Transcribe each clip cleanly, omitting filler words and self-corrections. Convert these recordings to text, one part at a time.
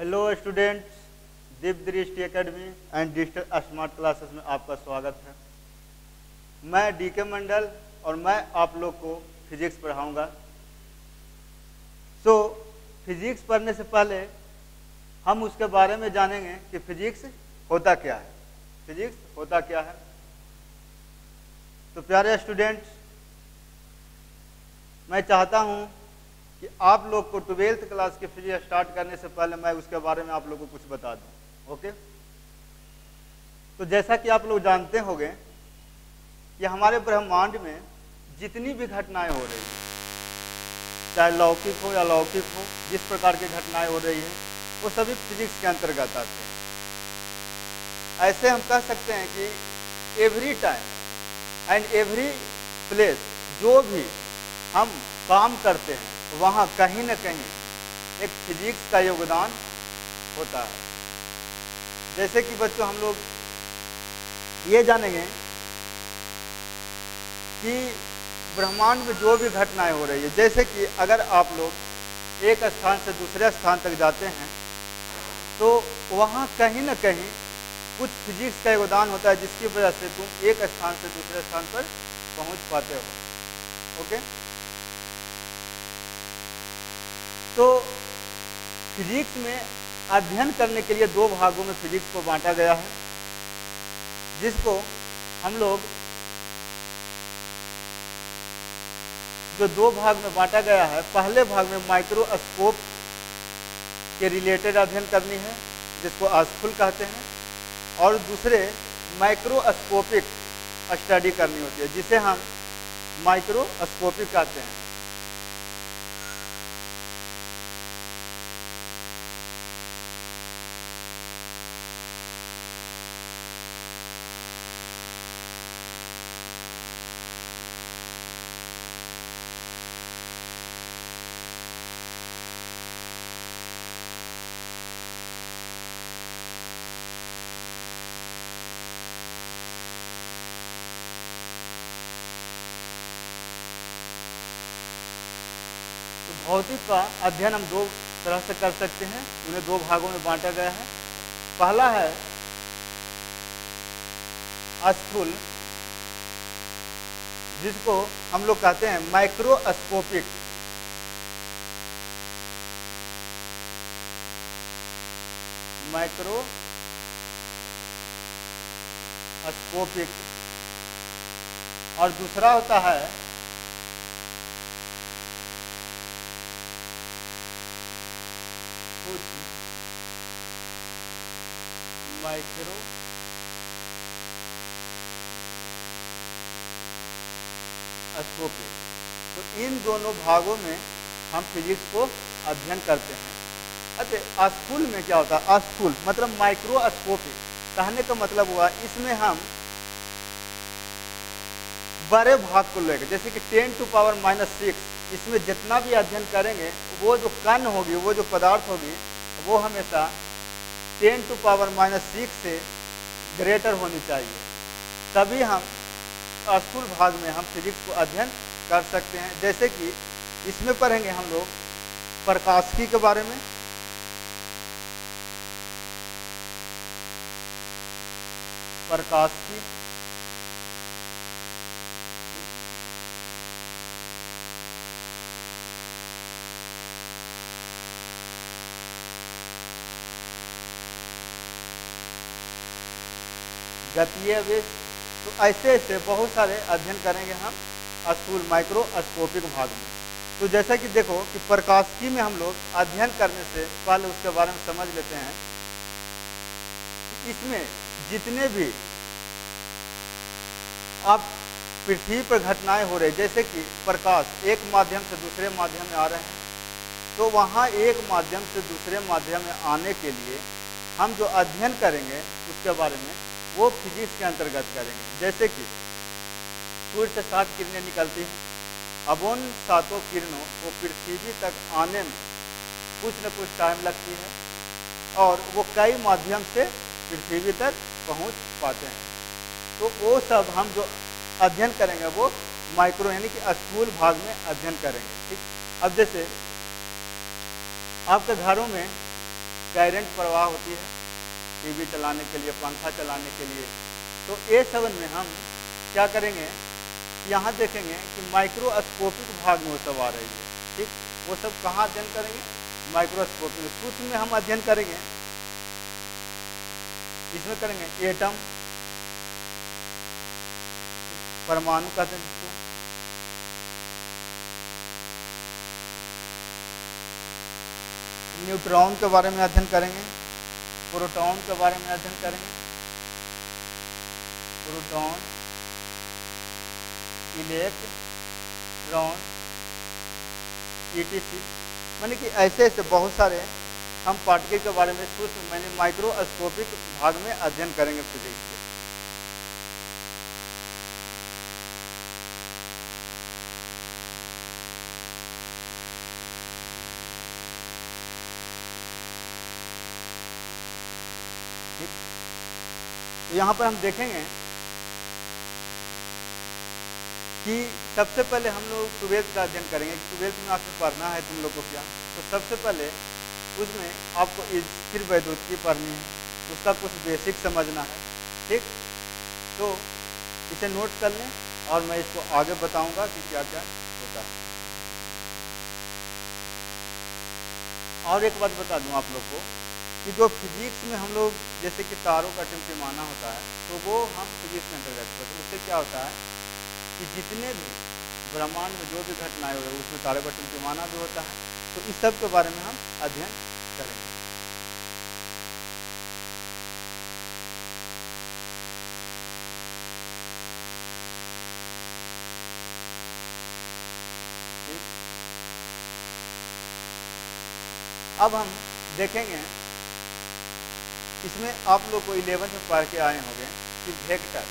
Hello students, दीप दृष्टि academy and digital smart classes में आपका स्वागत है। मैं डीके मंडल और मैं आप लोग को फिजिक्स पढ़ाऊंगा। फिजिक्स पढ़ने से पहले हम उसके बारे में जानेंगे कि फिजिक्स होता क्या है। फिजिक्स होता क्या है? तो प्यारे स्टूडेंट्स, मैं चाहता हूं कि आप लोग को 12th क्लास की फिजिक्स स्टार्ट करने से पहले मैं उसके बारे में आप लोग को कुछ बता दूं। ओके? तो जैसा कि आप लोग जानते होंगे कि हमारे ब्रह्मांड में जितनी भी घटनाएं हो रही है, चाहे लौकिक हो या अलौकिक हो, जिस प्रकार की घटनाएं हो रही है वो सभी फिजिक्स के अंतर्गत आते हैं। ऐसे हम कह सकते हैं कि every time and every place जो भी हम काम करते हैं वहाँ कहीं न कहीं एक फिजिक्स का योगदान होता है। जैसे कि बच्चों हम लोग ये जानेंगे कि ब्रह्मांड में जो भी घटनाएं हो रही है, जैसे कि अगर आप लोग एक स्थान से दूसरे स्थान तक जाते हैं तो वहाँ कहीं न कहीं कुछ फिजिक्स का योगदान होता है, जिसकी वजह से तुम एक स्थान से दूसरे स्थान पर पहुँच पाते हो। ओके? तो फिजिक्स में अध्ययन करने के लिए दो भागों में फिजिक्स को बांटा गया है, जिसको हम लोग जो दो भाग में बांटा गया है, पहले भाग में माइक्रोस्कोप के रिलेटेड अध्ययन करनी है जिसको आस्फुल कहते हैं, और दूसरे माइक्रोस्कोपिक स्टडी करनी होती है जिसे हम माइक्रोस्कोपिक कहते हैं। भौतिक का अध्ययन हम दो तरह से कर सकते हैं, उन्हें दो भागों में बांटा गया है। पहला है स्थूल, जिसको हम लोग कहते हैं माइक्रोस्कोपिक। और दूसरा होता है माइक्रोस्कोपिक। तो इन दोनों भागों में हम फिजिक्स को अध्ययन करते हैं। अच्छा, स्थूल में क्या होता है? स्थूल मतलब माइक्रोस्कोपिक कहने का मतलब हुआ इसमें हम बड़े भाग को लेकर, जैसे कि 10⁻⁻⁶, इसमें जितना भी अध्ययन करेंगे वो जो कण होगी, वो जो पदार्थ होगी, वो हमेशा 10⁻⁻6 से ग्रेटर होनी चाहिए, तभी हम स्थूल भाग में हम फिजिक्स को अध्ययन कर सकते हैं। जैसे कि इसमें पढ़ेंगे हम लोग प्रकाशिकी के बारे में, प्रकाशिकी, गतीय आवेश। तो ऐसे ऐसे बहुत सारे अध्ययन करेंगे हम स्थूल माइक्रोस्कोपिक भाग में। तो जैसा कि देखो कि प्रकाशिकी में हम लोग अध्ययन करने से पहले उसके बारे में समझ लेते हैं कि इसमें जितने भी आप पृथ्वी पर घटनाएं हो रही, जैसे कि प्रकाश एक माध्यम से दूसरे माध्यम में आ रहे हैं, तो वहाँ एक माध्यम से दूसरे माध्यम में आने के लिए हम जो अध्ययन करेंगे उसके बारे में वो फिजिक्स के अंतर्गत करेंगे। जैसे कि सूर्य से 7 किरणें निकलती हैं, अब उन 7 किरणों को पृथ्वी तक आने में कुछ न कुछ टाइम लगती है और वो कई माध्यम से पृथ्वी तक पहुंच पाते हैं। तो वो सब हम जो अध्ययन करेंगे वो माइक्रो यानी कि स्थूल भाग में अध्ययन करेंगे। ठीक, अब जैसे आपके घरों में करंट प्रवाह होती है टीवी चलाने के लिए, पंखा चलाने के लिए। तो A7 में हम क्या करेंगे, यहाँ देखेंगे कि माइक्रोस्कोपिक भाग में वो सब आ रही है। ठीक, वो सब कहाँ अध्ययन करेंगे, माइक्रोस्कोपिक। सूक्ष्म में हम अध्ययन करेंगे, इसमें करेंगे एटम, परमाणु कहते हैं जिसको, न्यूट्रॉन के बारे में अध्ययन करेंगे, प्रोटॉन के बारे में अध्ययन करेंगे, प्रोटॉन, इलेक्ट्रॉन, ETC, माने कि ऐसे ऐसे बहुत सारे हम पार्टिकल के बारे में सूक्ष्म मैंने माइक्रोस्कोपिक भाग में अध्ययन करेंगे फिजिक्स के। तो यहाँ पर हम देखेंगे कि सबसे पहले हम लोग 12th का अध्ययन करेंगे। 12th में आपको पढ़ना है तुम लोग को क्या, तो सबसे पहले उसमें आपको स्थिर वैद्युतिकी पढ़नी है, उसका कुछ बेसिक समझना है। ठीक, तो इसे नोट कर लें और मैं इसको आगे बताऊंगा कि क्या क्या होता है। और एक बात बता दूं आप लोग को कि जो फिजिक्स में हम लोग जैसे कि तारों का टिमटिमाना होता है, तो वो हम फिजिक्स के अंतर्गत करते हैं। उससे क्या होता है कि जितने भी ब्रह्मांड में जो भी घटनाएं हो रही है उसमें तारों का टिमटिमाना भी होता है। तो इस सब के बारे में हम अध्ययन करेंगे। ठीक, अब हम देखेंगे, इसमें आप लोग को 11th में पढ़ के आए होंगे कि वेक्टर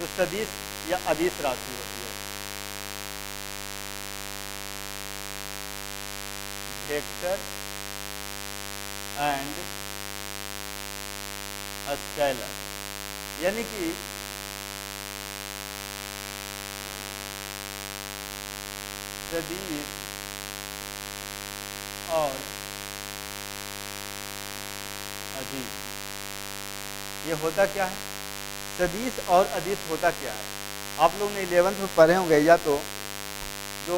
जो सदिश या अदिश राशि होती है, वेक्टर एंड स्केलर, यानी कि सदिश और अदिश। ये होता क्या है, सदिश और अदिश होता क्या है, आप लोग ने 11th में पढ़े होंगे, या तो जो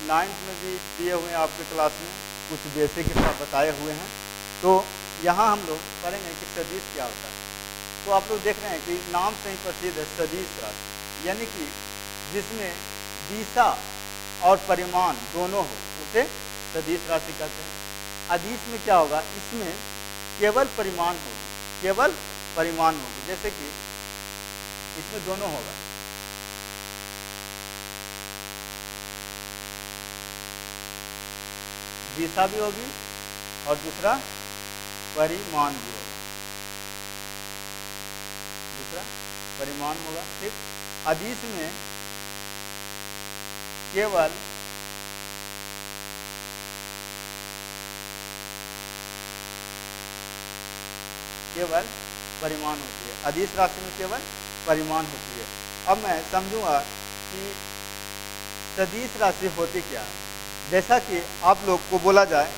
9th में भी दिए हुए हैं आपके क्लास में, कुछ बेसिक हिसाब बताए हुए हैं। तो यहाँ हम लोग पढ़ेंगे कि सदिश क्या होता है। तो आप लोग देख रहे हैं कि नाम से ही प्रसिद्ध है सदिश राशि, यानी कि जिसमें दिशा और परिमाण दोनों हो उसे सदिश राशि कहते हैं। अदिश में क्या होगा, इसमें केवल परिमाण होगी, केवल परिमाण होगी। जैसे कि इसमें दोनों होगा, दिशा भी होगी और दूसरा परिमाण भी होगा, दूसरा परिमाण होगा। ठीक, अदिश में केवल परिमाण होती है, अदिश राशि में केवल परिमाण होती है। अब मैं समझूंगा कि सदिश राशि होती क्या है। जैसा कि आप लोग को बोला जाए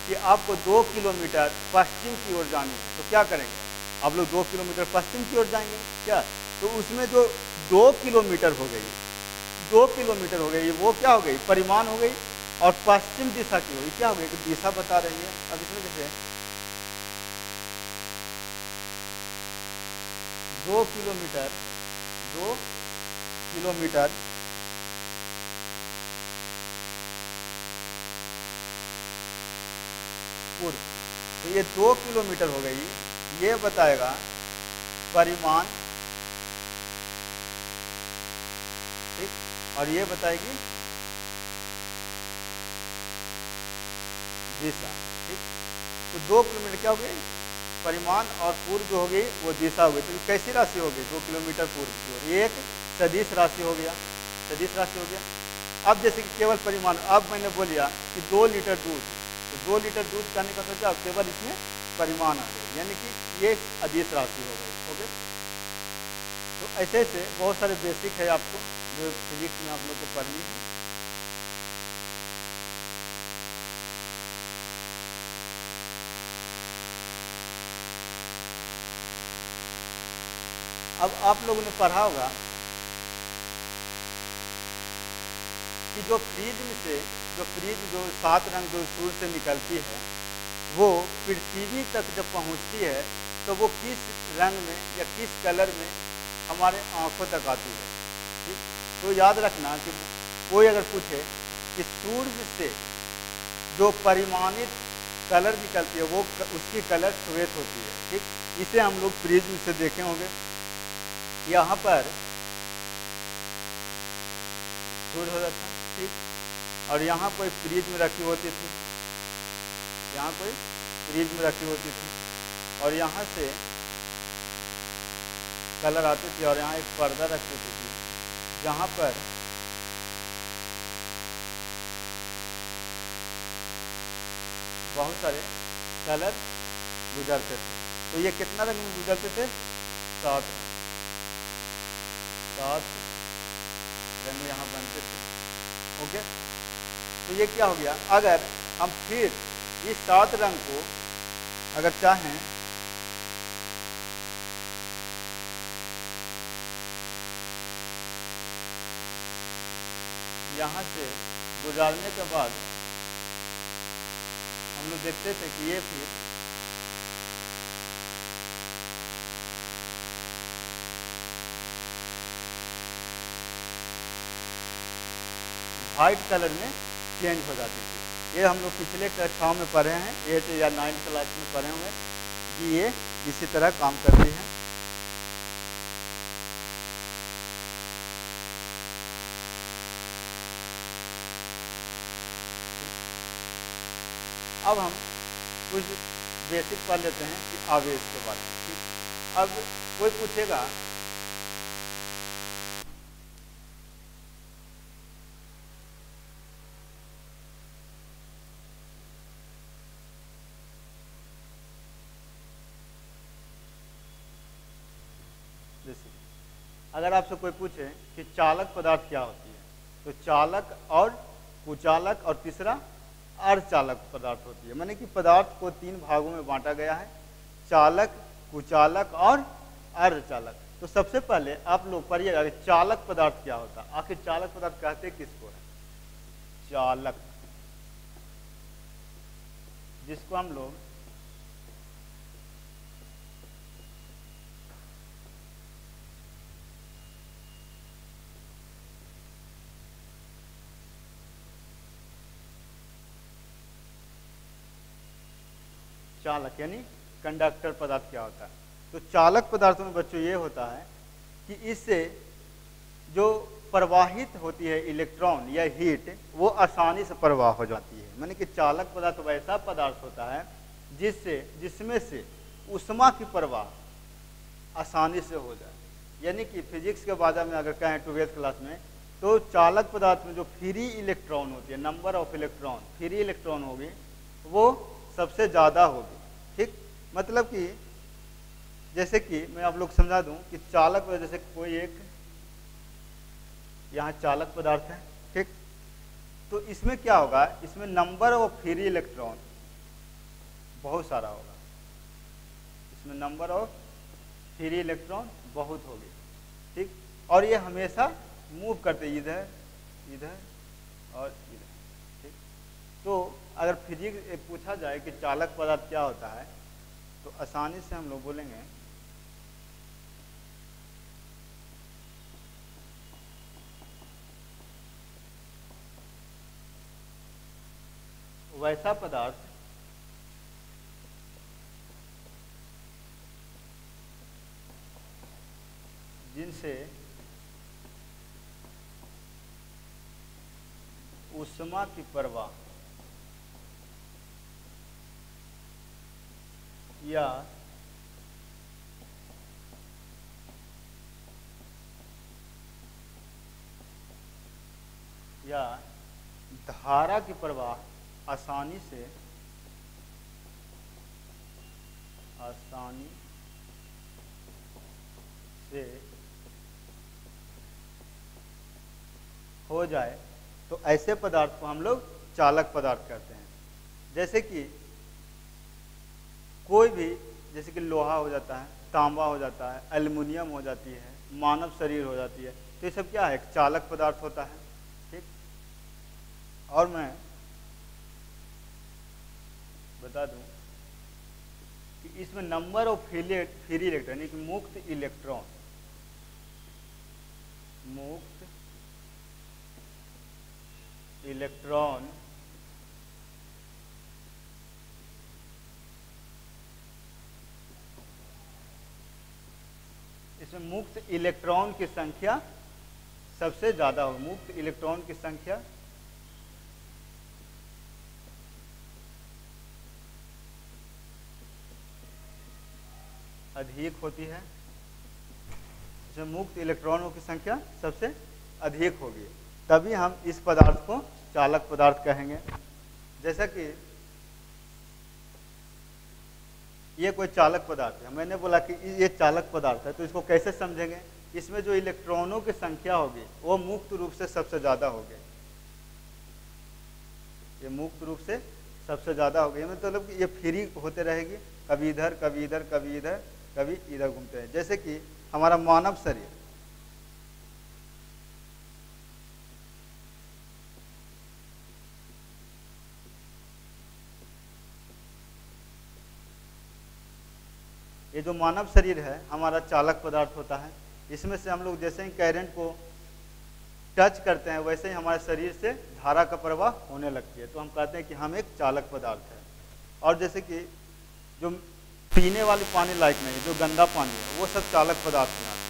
कि आपको 2 किलोमीटर पश्चिम की ओर जाना है, तो क्या करेंगे, आप लोग 2 किलोमीटर पश्चिम की ओर जाएंगे क्या, तो उसमें जो 2 किलोमीटर हो गई, 2 किलोमीटर हो गई, वो क्या हो गई, परिमाण हो गई। और पश्चिम दिशा की होगी, क्या हो गई, दिशा बता रही है। अब इसमें जैसे 2 किलोमीटर पूर्व, तो ये 2 किलोमीटर हो गई, ये बताएगा परिमाण। ठीक, और ये बताएगी दिशा। ठीक, तो 2 किलोमीटर क्या हो गई, परिमाण, और पूर्व जो हो गई वो दिशा हो गई। तो कैसी राशि हो गई, 2 किलोमीटर पूर्व की ओर, ये एक सदिश राशि हो गया, सदिश राशि हो गया। अब जैसे कि केवल परिमाण, अब मैंने बोलिया कि 2 लीटर दूध, तो 2 लीटर दूध करने का सोचा, केवल इसमें परिमाण आ गए, यानी कि ये अदिश राशि हो गई। ओके, तो ऐसे ऐसे बहुत सारे बेसिक है आपको जो फिजिक्स में आप लोग को पढ़नी है। अब आप लोगों ने पढ़ा होगा कि जो फ्रीज जो 7 रंग जो सूर्य से निकलती है वो पृथ्वी तक जब पहुंचती है तो वो किस रंग में या किस कलर में हमारे आंखों तक आती है। ठीक, तो याद रखना कि कोई अगर पूछे कि सूर्य से जो परिमाणित कलर निकलती है वो उसकी कलर श्वेत होती है। ठीक, इसे हम लोग प्रिज्म से देखे होंगे। यहाँ पर सूर्य होता था, ठीक, और यहाँ कोई प्रिज्म रखी होती थी, यहाँ कोई प्रिज्म रखी होती थी और यहाँ से कलर आती थी और यहाँ एक पर्दा रखी होती थी जहाँ पर बहुत सारे कलर गुजरते थे। तो ये कितना रंग में गुजरते थे? 7 रंग यहाँ बनते थे। ओके, तो ये क्या हो गया? अगर हम फिर इस 7 रंग को अगर चाहें यहाँ से गुजारने के बाद हम लोग देखते थे कि ये फिर वाइट कलर में चेंज हो जाती थी। ये हम लोग पिछले कक्षाओं में पढ़े हैं, 8 या 9 क्लास में पढ़े हुए कि ये इसी तरह काम करती है। अब हम कुछ बेसिक पढ़ लेते हैं कि आवेश के बारे में। ठीक, अब कोई पूछेगा अगर आपसे कोई पूछे कि चालक पदार्थ क्या होती है, तो चालक और कुचालक और तीसरा अर्धचालक पदार्थ होती है। माने कि पदार्थ को 3 भागों में बांटा गया है, चालक, कुचालक और अर्धचालक। तो सबसे पहले आप लोग पढ़िएगा कि चालक पदार्थ क्या होता है। आखिर चालक पदार्थ कहते किसको है? चालक, जिसको हम लोग चालक यानी कंडक्टर पदार्थ क्या होता है। तो चालक पदार्थों में बच्चों ये होता है कि इससे जो प्रवाहित होती है इलेक्ट्रॉन या हीट वो आसानी से प्रवाह हो जाती है। माने कि चालक पदार्थ वैसा पदार्थ होता है जिसमें से ऊष्मा की प्रवाह आसानी से हो जाए। यानी कि फिजिक्स के बारे में अगर कहें 12th क्लास में, तो चालक पदार्थ में जो फ्री इलेक्ट्रॉन होती है, number of electron, free electron होगी वो सबसे ज़्यादा होगी। ठीक, मतलब कि जैसे कि मैं आप लोग समझा दूं कि चालक जैसे कोई एक यहाँ चालक पदार्थ है, ठीक, तो इसमें क्या होगा? इसमें नंबर ऑफ फ्री इलेक्ट्रॉन बहुत सारा होगा, इसमें नंबर ऑफ फ्री इलेक्ट्रॉन बहुत होगी। ठीक, और ये हमेशा मूव करते इधर इधर और इधर। ठीक, तो अगर फिजिक्स पूछा जाए कि चालक पदार्थ क्या होता है तो आसानी से हम लोग बोलेंगे वैसा पदार्थ जिनसे ऊष्मा की प्रवाह या धारा की प्रवाह आसानी से हो जाए तो ऐसे पदार्थ को हम लोग चालक पदार्थ कहते हैं। जैसे कि कोई भी, जैसे कि लोहा हो जाता है, तांबा हो जाता है, एल्युमिनियम हो जाती है, मानव शरीर हो जाती है। तो ये सब क्या है, एक चालक पदार्थ होता है। ठीक, और मैं बता दूं कि इसमें नंबर ऑफ फ्री इलेक्ट्रॉन यानी कि मुक्त इलेक्ट्रॉन इसमें मुक्त इलेक्ट्रॉन की संख्या सबसे ज्यादा हो। मुक्त इलेक्ट्रॉन की संख्या अधिक होती है, इसमें मुक्त इलेक्ट्रॉनों की संख्या सबसे अधिक होगी, तभी हम इस पदार्थ को चालक पदार्थ कहेंगे। जैसा कि ये कोई चालक पदार्थ है, मैंने बोला कि ये चालक पदार्थ है, तो इसको कैसे समझेंगे? इसमें जो इलेक्ट्रॉनों की संख्या होगी वो मुक्त रूप से सबसे ज्यादा होगी। ये मुक्त रूप से सबसे ज्यादा होगी, मतलब कि ये फ्री होते रहेगी, कभी इधर कभी इधर कभी इधर कभी इधर घूमते हैं। जैसे कि हमारा मानव शरीर, ये जो मानव शरीर है हमारा चालक पदार्थ होता है। इसमें से हम लोग जैसे ही करंट को टच करते हैं वैसे ही हमारे शरीर से धारा का प्रवाह होने लगती है, तो हम कहते हैं कि हम एक चालक पदार्थ है। और जैसे कि जो पीने वाली पानी लायक नहीं, जो गंदा पानी है, वो सब चालक पदार्थ में आते हैं।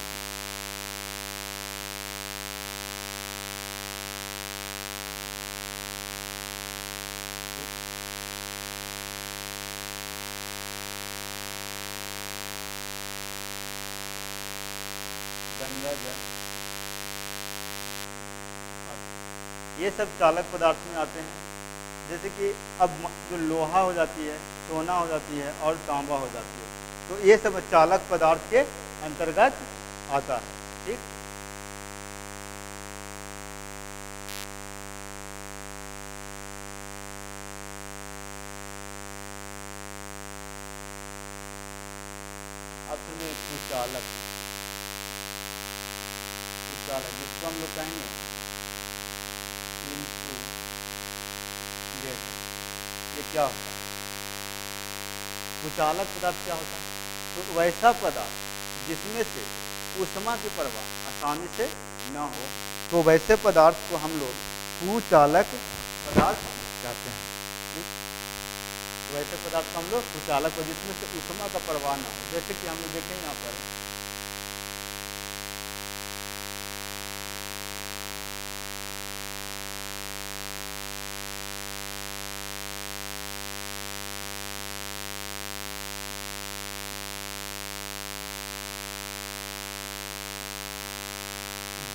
गंगा जल, ये सब चालक पदार्थ में आते हैं। जैसे कि अब जो लोहा हो जाती है, सोना हो जाती है और तांबा हो जाती है, तो ये सब चालक पदार्थ के अंतर्गत आता है। ठीक, अब सुनिए कुचालक, जिसको हम लोग कहेंगे इंसुलेटर। ये क्या होता है? कुचालक पदार्थ क्या होता है? तो वैसा पदार्थ जिसमें से ऊष्मा की प्रवाह आसानी से न हो, तो वैसे पदार्थ को हम लोग कुचालक पदार्थ कहते हैं। ठीक, तो वैसे पदार्थ को हम लोग कुचालक, जिसमें से ऊष्मा का प्रवाह न हो। जैसे कि हम लोग देखें यहाँ पर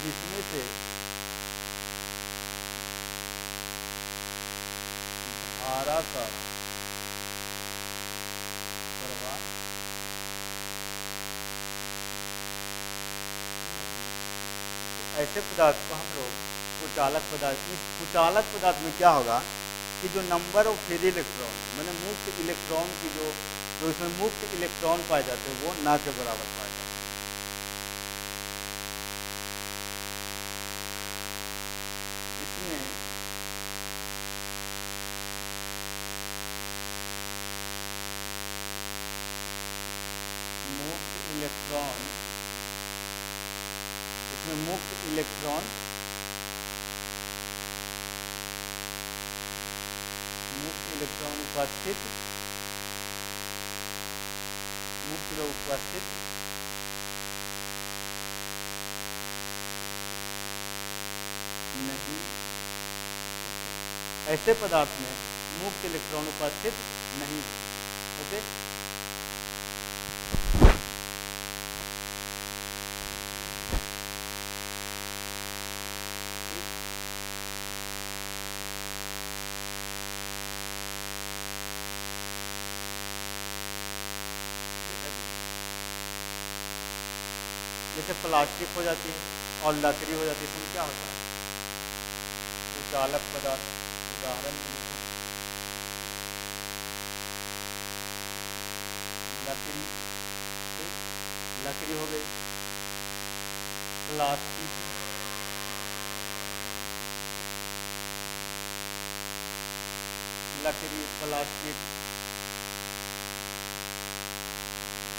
जिसमें से धारा का प्रवाह ऐसे पदार्थ को हम लोग कुचालक पदार्थ। इस कुचालक पदार्थ में क्या होगा कि जो नंबर ऑफ फ्री इलेक्ट्रॉन, मैंने मुक्त इलेक्ट्रॉन की जो इसमें मुक्त इलेक्ट्रॉन पाए जाते हैं वो ना के बराबर पाए जाते हैं। इसमें मुक्त इलेक्ट्रॉन, इसमें मुक्त इलेक्ट्रॉन उपस्थित, मुक्त उपस्थित नहीं, ऐसे पदार्थ में मुक्त इलेक्ट्रॉन उपस्थित नहीं। ओके, जैसे प्लास्टिक हो जाती है और लकड़ी हो जाती है, इसमें क्या होता है? कुचालक पदार्थ। उदाहरण में देखो, लकड़ी, लकड़ी हो गई, प्लास्टिक, लकड़ी, प्लास्टिक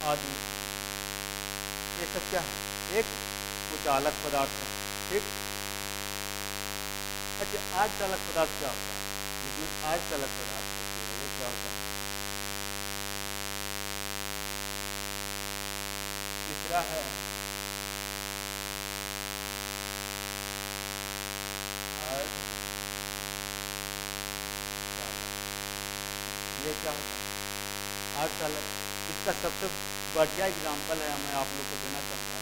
आदि, ये सब क्या है? एक कुचालक पदार्थ है। ठीक। अच्छा, आग चालक पदार्थ क्या होता है? जिसमें आग चालक पदार्थ होती है वो क्या होता है? तीसरा है अर्ध चालक। ये क्या होता है? अर्ध चालक। इसका सबसे बढ़िया एग्जाम्पल है, मैं आप लोग को देना चाहूँगा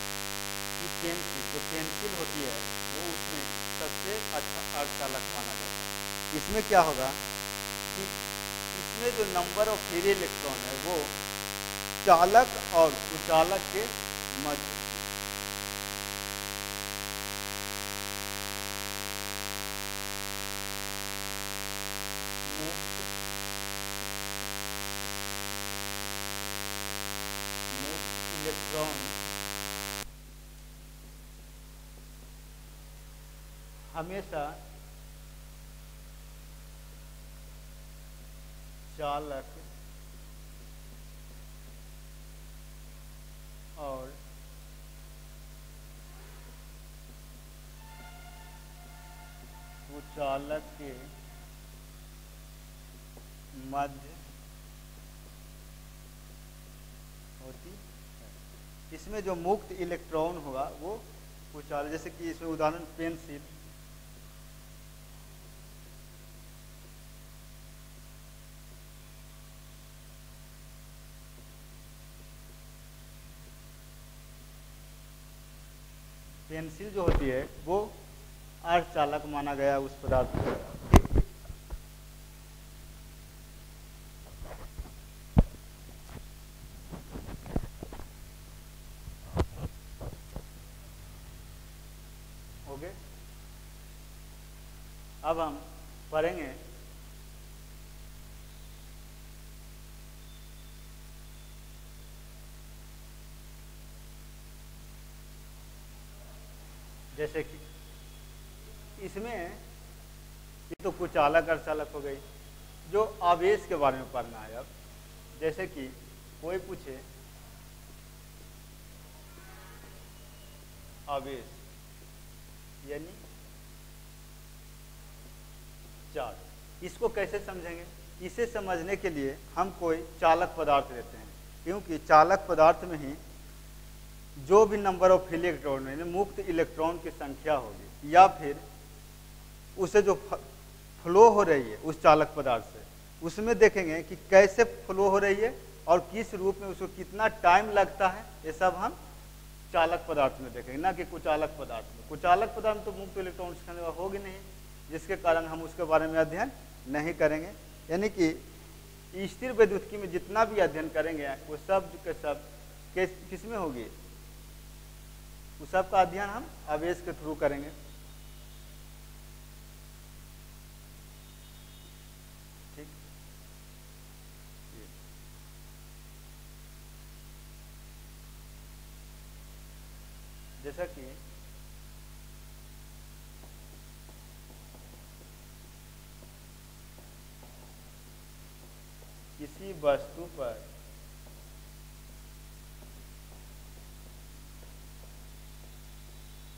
कि पेंसिल, जो पेंसिल होती है वो उसमें सबसे अच्छा अर्धचालक माना जाता है। इसमें क्या होगा कि इसमें जो नंबर ऑफ फ्री इलेक्ट्रॉन है वो चालक और कुचालक के मध्य, इलेक्ट्रॉन हमेशा चालक और कुचालक के मध्य होती है। इसमें जो मुक्त इलेक्ट्रॉन होगा वो कुचालक, जैसे कि इसमें उदाहरण पेंसिल, पेंसिल जो होती है वो अर्धचालक माना गया उस पदार्थ को। हो गए। अब हम पढ़ेंगे जैसे कि इसमें ये तो कुचालक अर्धचालक हो गई। जो आवेश के बारे में पढ़ना है अब, जैसे कि कोई पूछे आवेश यानी चार्ज, इसको कैसे समझेंगे? इसे समझने के लिए हम कोई चालक पदार्थ लेते हैं, क्योंकि चालक पदार्थ में ही जो भी नंबर ऑफ इलेक्ट्रॉन यानी मुक्त इलेक्ट्रॉन की संख्या होगी या फिर उसे जो फ्लो हो रही है उस चालक पदार्थ से, उसमें देखेंगे कि कैसे फ्लो हो रही है और किस रूप में, उसको कितना टाइम लगता है, ये सब हम चालक पदार्थ में देखेंगे, ना कि कुचालक पदार्थ में। कुचालक पदार्थ में तो मुक्त इलेक्ट्रॉन की संख्या होगी नहीं, जिसके कारण हम उसके बारे में अध्ययन नहीं करेंगे। यानी कि स्थिर वैद्युतिकी में जितना भी अध्ययन करेंगे वो सब के सब किस में होगी? उस सब का अध्ययन हम आवेश के थ्रू करेंगे। ठीक। जैसा कि किसी वस्तु पर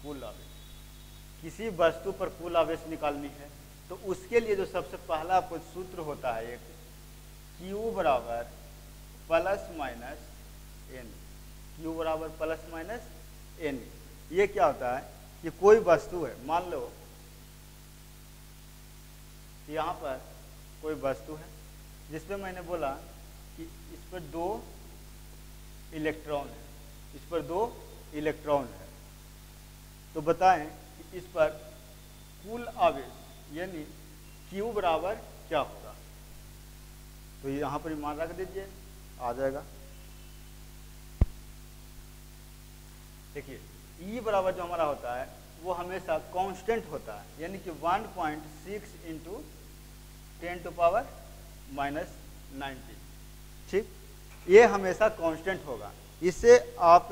कुल आवेश, किसी वस्तु पर कुल आवेश निकालनी है तो उसके लिए जो सबसे पहला आपको सूत्र होता है एक Q बराबर प्लस माइनस एन, Q बराबर प्लस माइनस एन। ये क्या होता है कि कोई वस्तु है, मान लो यहाँ पर कोई वस्तु है जिसपे मैंने बोला कि इस पर 2 इलेक्ट्रॉन है, इस पर 2 इलेक्ट्रॉन है, तो बताएं कि इस पर कुल आवेश यानी Q बराबर क्या होगा? तो यहाँ पर मान रख दीजिए, आ जाएगा। देखिए E बराबर जो हमारा होता है वो हमेशा कांस्टेंट होता है, यानी कि 1.6 इंटू 10 टू पावर -90। ठीक, ये हमेशा कांस्टेंट होगा। इससे आप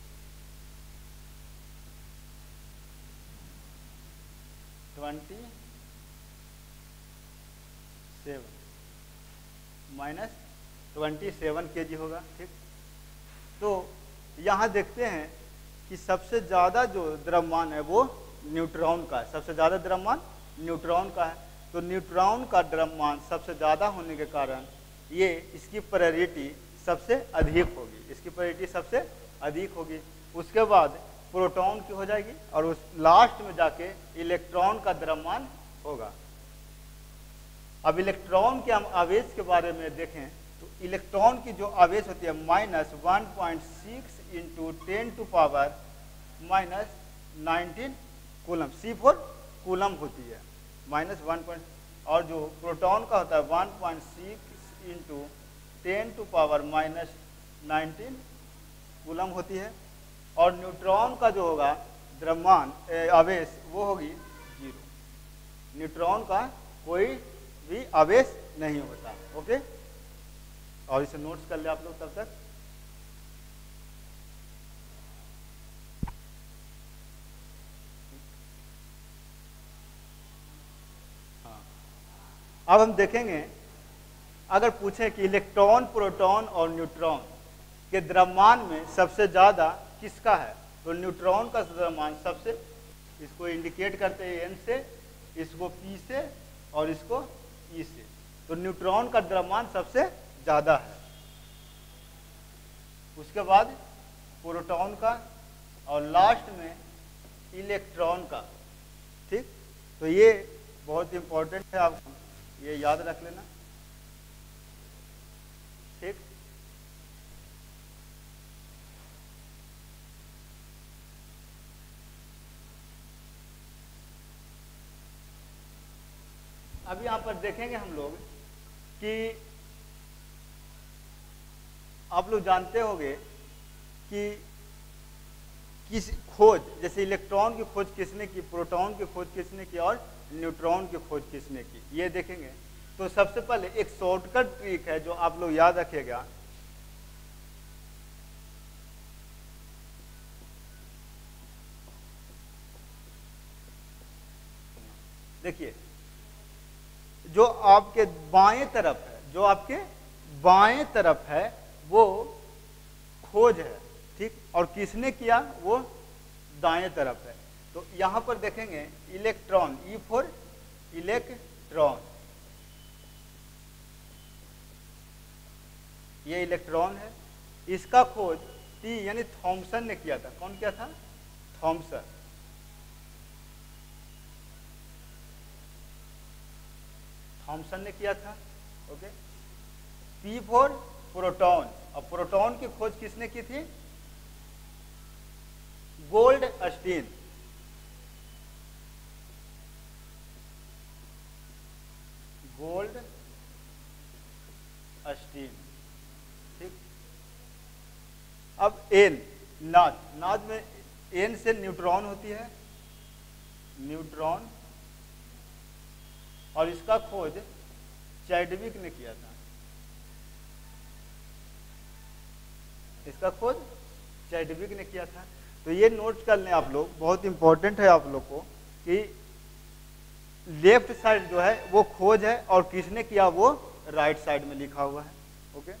27 माइनस 27 kg होगा। ठीक, तो यहाँ देखते हैं कि सबसे ज़्यादा जो द्रव्यमान है वो न्यूट्रॉन का है, सबसे ज़्यादा द्रव्यमान न्यूट्रॉन का है। तो न्यूट्रॉन का द्रव्यमान सबसे ज़्यादा होने के कारण ये इसकी प्रायोरिटी सबसे अधिक होगी, इसकी प्रायोरिटी सबसे अधिक होगी। उसके बाद प्रोटॉन की हो जाएगी और उस लास्ट में जाके इलेक्ट्रॉन का द्रव्यमान होगा। अब इलेक्ट्रॉन के हम आवेश के बारे में देखें तो इलेक्ट्रॉन की जो आवेश होती है -1.6 इंटू 10⁻⁻19 कूलम, C4 कूलम होती है -1. और जो प्रोटॉन का होता है 1.6 इंटू 10⁻⁻19 कूलम होती है। और न्यूट्रॉन का जो होगा द्रव्यमान आवेश वो होगी 0। न्यूट्रॉन का कोई भी आवेश नहीं होता। ओके, और इसे नोट्स कर ले आप लोग तब तक। हाँ, अब हम देखेंगे अगर पूछें कि इलेक्ट्रॉन, प्रोटॉन और न्यूट्रॉन के द्रव्यमान में सबसे ज्यादा किसका है, तो न्यूट्रॉन का द्रव्यमान सबसे, इसको इंडिकेट करते हैं N से, इसको P से और इसको E से। तो न्यूट्रॉन का द्रव्यमान सबसे ज्यादा है, उसके बाद प्रोटॉन का और लास्ट में इलेक्ट्रॉन का। ठीक, तो ये बहुत इंपॉर्टेंट है, आप ये याद रख लेना। ठीक, अब यहां पर देखेंगे हम लोग कि आप लोग जानते होंगे कि किस खोज, जैसे इलेक्ट्रॉन की खोज किसने की, प्रोटॉन की खोज किसने की और न्यूट्रॉन की खोज किसने की, ये देखेंगे। तो सबसे पहले एक शॉर्टकट ट्रिक है जो आप लोग याद रखिएगा। देखिए, जो आपके बाएं तरफ है, जो आपके बाएं तरफ है वो खोज है, ठीक, और किसने किया वो दाएं तरफ है। तो यहां पर देखेंगे इलेक्ट्रॉन, ई फॉर इलेक्ट्रॉन, ये इलेक्ट्रॉन है, इसका खोज टी यानी थॉमसन ने किया था। कौन किया था? थॉमसन। थॉमसन ने किया था। ओके। पी फॉर प्रोटॉन, और प्रोटॉन की खोज किसने की थी? गोल्डस्टीन। गोल्डस्टीन, ठीक। अब एन, नाद, नाद में एन से न्यूट्रॉन होती है, न्यूट्रॉन, और इसका खोज चैडविक ने किया था। इसका खोज चैडविक ने किया था। तो ये नोट कर लें आप लोग, बहुत इंपॉर्टेंट है आप लोग को, कि लेफ्ट साइड जो है वो खोज है और किसने किया वो राइट साइड में लिखा हुआ है। ओके।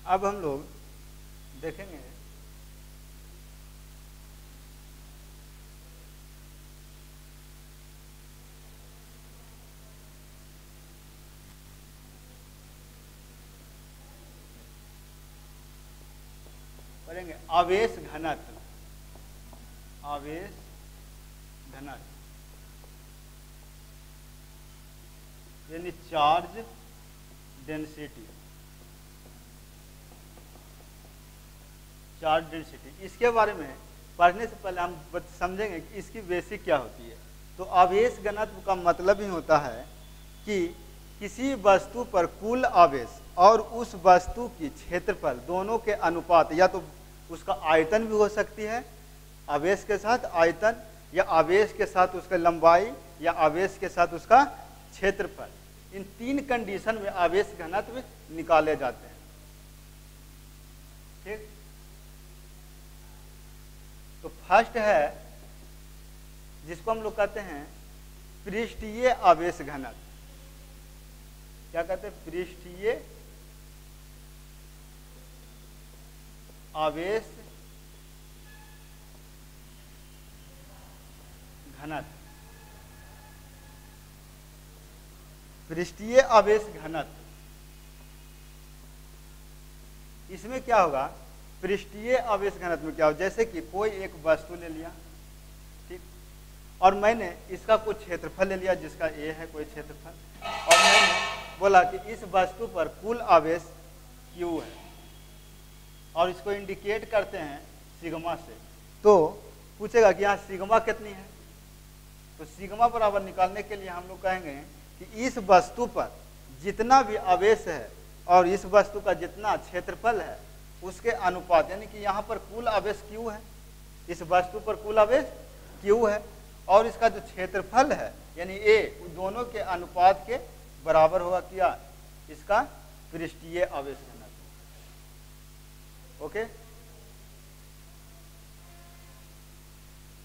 अब हम लोग देखेंगे करेंगे आवेश घनत्व, आवेश घनत्व यानी चार्ज डेंसिटी, चार्ज डेंसिटी। इसके बारे में पढ़ने से पहले हम समझेंगे कि इसकी बेसिक क्या होती है। तो आवेश घनत्व का मतलब ही होता है कि किसी वस्तु पर कुल आवेश और उस वस्तु की क्षेत्रफल दोनों के अनुपात, या तो उसका आयतन भी हो सकती है, आवेश के साथ आयतन, या आवेश के साथ उसका लंबाई, या आवेश के साथ उसका क्षेत्रफल। इन तीन कंडीशन में आवेश घनत्व निकाले जाते हैं, ठीक। तो फर्स्ट है जिसको हम लोग कहते हैं पृष्ठीय आवेश घनत्व। क्या कहते हैं? पृष्ठीय आवेश घनत्व, पृष्ठीय आवेश घनत्व। इसमें क्या होगा? पृष्ठीय आवेश घनत्व में क्या हो, जैसे कि कोई एक वस्तु ले लिया, ठीक, और मैंने इसका कुछ क्षेत्रफल ले लिया जिसका ए है कोई क्षेत्रफल, और मैंने बोला कि इस वस्तु पर कुल आवेश Q है, और इसको इंडिकेट करते हैं सिग्मा से। तो पूछेगा कि यहाँ सिग्मा कितनी है, तो सिग्मा बराबर निकालने के लिए हम लोग कहेंगे कि इस वस्तु पर जितना भी आवेश है और इस वस्तु का जितना क्षेत्रफल है उसके अनुपात, यानी कि यहाँ पर कुल आवेश Q है, इस वस्तु पर कुल आवेश Q है, और इसका जो क्षेत्रफल है यानी A, दोनों के अनुपात के बराबर होगा क्या? इसका पृष्ठीय आवेश घनत्व। ओके।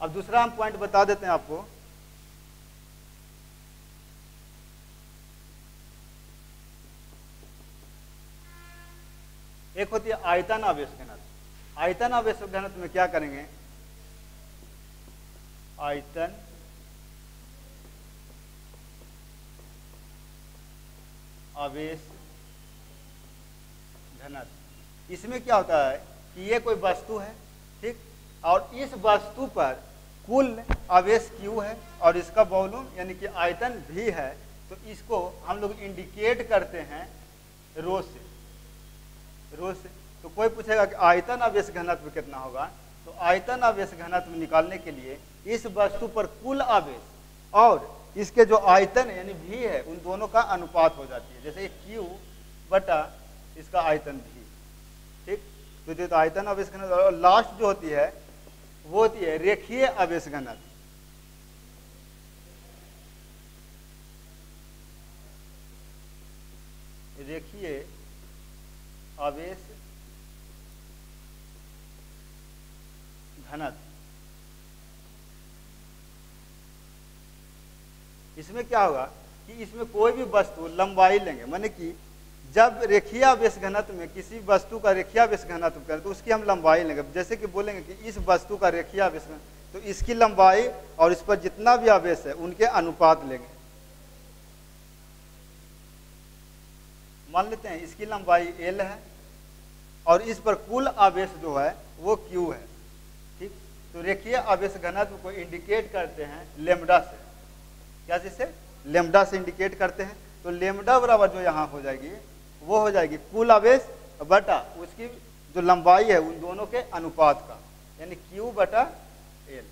अब दूसरा हम पॉइंट बता देते हैं आपको। एक होती है आयतन आवेश घनत्व। आयतन आवेश घनत्व में क्या करेंगे? आयतन आवेश घनत्व, इसमें क्या होता है कि ये कोई वस्तु है, ठीक, और इस वस्तु पर कुल आवेश Q है और इसका वॉल्यूम यानी कि आयतन भी है, तो इसको हम लोग इंडिकेट करते हैं रो से। तो कोई पूछेगा कि आयतन आवेश घनत्व कितना होगा, तो आयतन आवेश घनत्व निकालने के लिए इस वस्तु पर कुल आवेश और इसके जो आयतन यानी भी है उन दोनों का अनुपात हो जाती है। जैसे Q बटा इसका आयतन भी, ठीक। तो जो आयतन आवेश घनत्व और लास्ट जो होती है वो होती है रेखीय आवेश घनत्व। रेखीय आवेश घनत्व। इसमें क्या होगा कि इसमें कोई भी वस्तु लंबाई लेंगे, माने कि जब रेखीय आवेश घनत्व में किसी वस्तु का रेखीय आवेश घनत्व करें तो उसकी हम लंबाई लेंगे। जैसे कि बोलेंगे कि इस वस्तु का रेखीय आवेश घनत्व, तो इसकी लंबाई और इस पर जितना भी आवेश है उनके अनुपात लेंगे। मान लेते हैं इसकी लंबाई L है और इस पर कुल आवेश जो है वो Q है, ठीक। तो रेखीय आवेश घनत्व को इंडिकेट करते हैं लेमडा से। क्या चीज से? लेमडा से इंडिकेट करते हैं। तो लेमडा बराबर जो यहाँ हो जाएगी वो हो जाएगी कुल आवेश बटा उसकी जो लंबाई है उन दोनों के अनुपात का, यानी Q बटा L।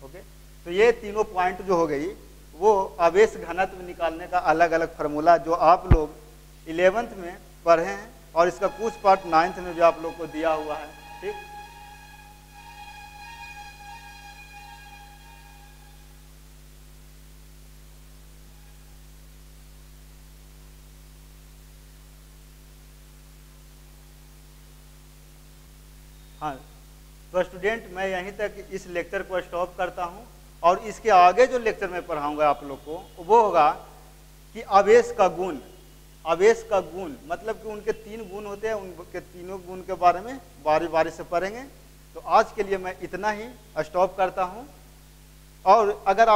ओके, तो ये तीनों पॉइंट जो हो गई वो आवेश घनत्व निकालने का अलग अलग फार्मूला जो आप लोग 11th में पढ़े हैं और इसका कुछ पार्ट 9th में भी आप लोग को दिया हुआ है, ठीक। हाँ, तो स्टूडेंट मैं यहीं तक इस लेक्चर को स्टॉप करता हूं और इसके आगे जो लेक्चर मैं पढ़ाऊंगा आप लोग को वो होगा कि आवेश का गुण। आवेश का गुण मतलब कि उनके 3 गुण होते हैं, उनके तीनों गुण के बारे में बारी बारी से पढ़ेंगे। तो आज के लिए मैं इतना ही स्टॉप करता हूं। और अगर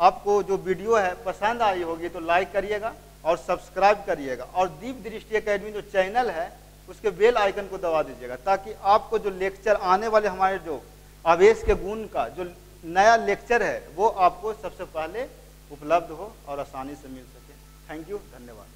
आपको जो वीडियो है पसंद आई होगी तो लाइक करिएगा और सब्सक्राइब करिएगा और दीप दृष्टि एकेडमी जो चैनल है उसके बेल आइकन को दबा दीजिएगा, ताकि आपको जो लेक्चर आने वाले हमारे जो आवेश के गुण का जो नया लेक्चर है वो आपको सबसे पहले उपलब्ध हो और आसानी से मिल सके। थैंक यू, धन्यवाद।